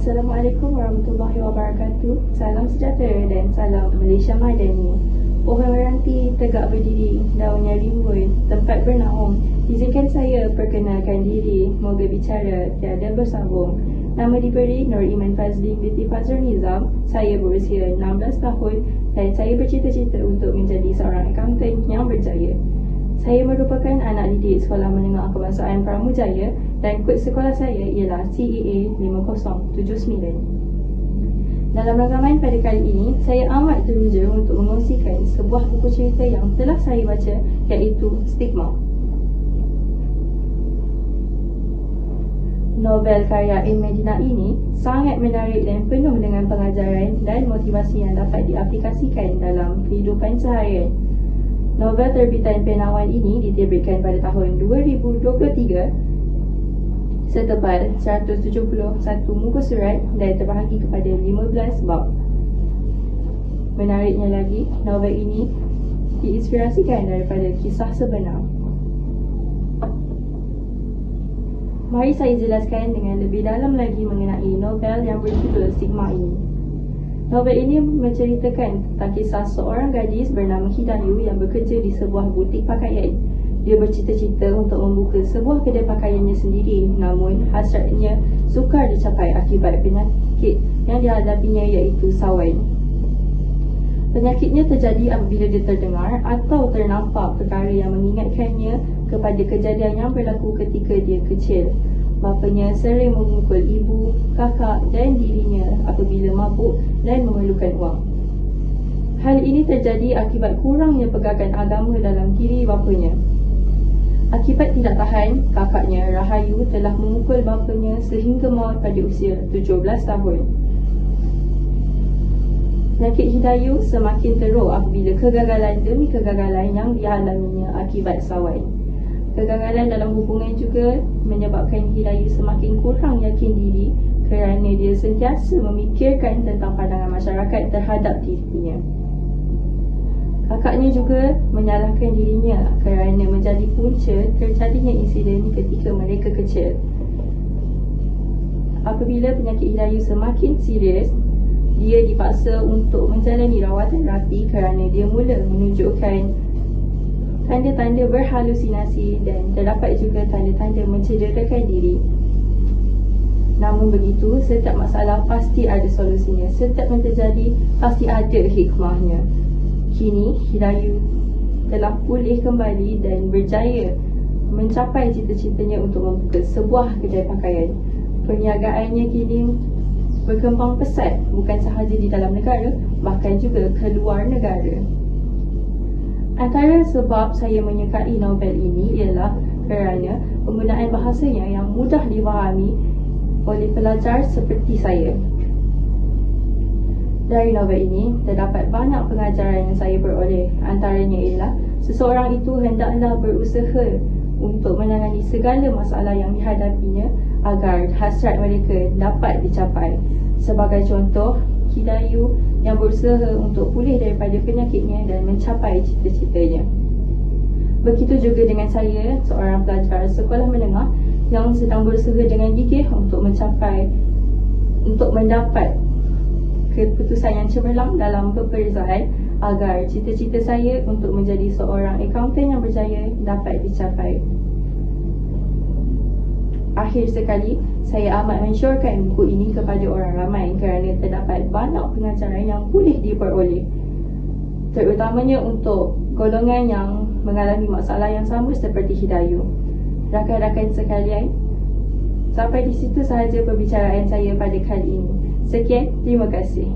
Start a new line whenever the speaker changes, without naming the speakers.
Assalamualaikum warahmatullahi wabarakatuh. Salam sejahtera dan salam Malaysia Madani. Pohon meranti tegak berdiri, daunnya rimbun, tempat bernaung. Izinkan saya perkenalkan diri, moga bicara tiada bersambung. Nama diberi Nur Iman Fazli binti Fazrul Nizam. Saya berusia 16 tahun dan saya bercita-cita untuk menjadi seorang akaunten yang berjaya. Saya merupakan anak didik Sekolah Menengah Kebangsaan Pramujaya dan kod sekolah saya ialah CEA 5079. Dalam rangkaman pada kali ini, saya amat teruja untuk mengongsikan sebuah buku cerita yang telah saya baca, iaitu Stigma. Novel karya Im Medina ini sangat menarik dan penuh dengan pengajaran dan motivasi yang dapat diaplikasikan dalam kehidupan seharian. Novel terbitan Penawan ini diterbitkan pada tahun 2023 setebal 171 muka surat dan terbahagi kepada 15 bab. Menariknya lagi, novel ini diinspirasikan daripada kisah sebenar. Mari saya jelaskan dengan lebih dalam lagi mengenai novel yang berjudul Stigma ini. Novel ini menceritakan tentang kisah seorang gadis bernama Hidayu yang bekerja di sebuah butik pakaian. Dia bercita-cita untuk membuka sebuah kedai pakaiannya sendiri, namun hasratnya sukar dicapai akibat penyakit yang dihadapinya, iaitu sawan. Penyakitnya terjadi apabila dia terdengar atau ternampak perkara yang mengingatkannya kepada kejadian yang berlaku ketika dia kecil. Bapanya sering memukul ibu, kakak dan dirinya apabila mabuk dan memerlukan wang. Hal ini terjadi akibat kurangnya pegangan agama dalam diri bapanya. Akibat tidak tahan, kakaknya Rahayu telah memukul bapanya sehingga maut pada usia 17 tahun. Penyakit Hidayu semakin teruk apabila kegagalan demi kegagalan yang dialaminya akibat sawan. Kegagalan dalam hubungan juga menyebabkan Hidayu semakin kurang yakin diri kerana dia sentiasa memikirkan tentang pandangan masyarakat terhadap dirinya. Kakaknya juga menyalahkan dirinya kerana menjadi punca terjadinya insiden ketika mereka kecil. Apabila penyakit Hidayu semakin serius, dia dipaksa untuk menjalani rawatan rapi kerana dia mula menunjukkan tanda-tanda berhalusinasi dan terdapat juga tanda-tanda mencederakan diri. Namun begitu, setiap masalah pasti ada solusinya. Setiap yang terjadi pasti ada hikmahnya. Kini, Hidayu telah pulih kembali dan berjaya mencapai cita-citanya untuk membuka sebuah kedai pakaian. Perniagaannya kini berkembang pesat, bukan sahaja di dalam negara, bahkan juga keluar negara. Antara sebab saya menyukai novel ini ialah kerana penggunaan bahasanya yang mudah difahami oleh pelajar seperti saya. Dari novel ini, terdapat banyak pengajaran yang saya peroleh. Antaranya ialah seseorang itu hendaklah berusaha untuk menangani segala masalah yang dihadapinya agar hasrat mereka dapat dicapai. Sebagai contoh, Hidayu yang berusaha untuk pulih daripada penyakitnya dan mencapai cita-citanya. Begitu juga dengan saya, seorang pelajar sekolah menengah yang sedang berusaha dengan gigih untuk mendapat keputusan yang cemerlang dalam peperiksaan agar cita-cita saya untuk menjadi seorang akaunten yang berjaya dapat dicapai. Akhir sekali, saya amat mensyorkan buku ini kepada orang ramai kerana terdapat banyak pengajaran yang boleh diperoleh, terutamanya untuk golongan yang mengalami masalah yang sama seperti Hidayu. Rakan-rakan sekalian, sampai di situ sahaja perbicaraan saya pada kali ini. Sekian, terima kasih.